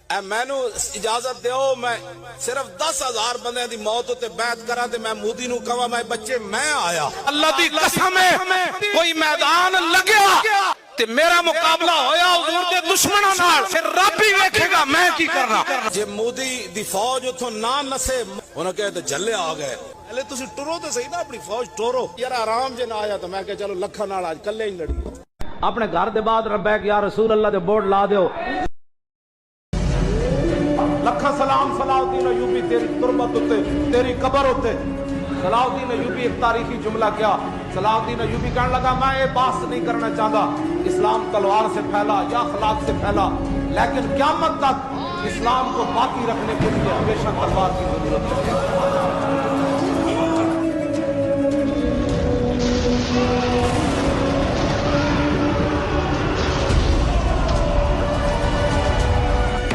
اے مینو اجازت دیو میں صرف 10,000 بندے دی موت تے بیعت کرا تے میں مودی نو کہا میں بچے میں آیا اللہ دی قسم ہے کوئی میدان لگیا تے میرا مقابلہ ہویا حضور دے دشمنوں نال پھر رب ہی ویکھے گا میں کی کرنا جے مودی دی فوج اتھوں نہ نسے انہاں کہے تے جھلے آ گئے پہلے تسی ٹرو تے صحیح نا اپنی فوج ٹورو یار آرام جے نہ آیا تو میں کہ چلو لکھاں نال اج کلے ہی لڑی اپنے گھر دے بعد ربے کہ یا رسول اللہ دے بورڈ لا دیو لکھا سلام صلاح الدین ایوبی تیری تربت ہوتے تیری قبر ہوتے صلاح الدین ایوبی ایک تاریخی جملہ کیا صلاح الدین ایوبی کہنے لگا میں یہ بحث نہیں کرنا چاہتا اسلام تلوار سے پھیلا یا اخلاق سے پھیلا لیکن قیامت تک اسلام کو باقی رکھنے کے لیے ہمیشہ تلوار کی ضرورت ہے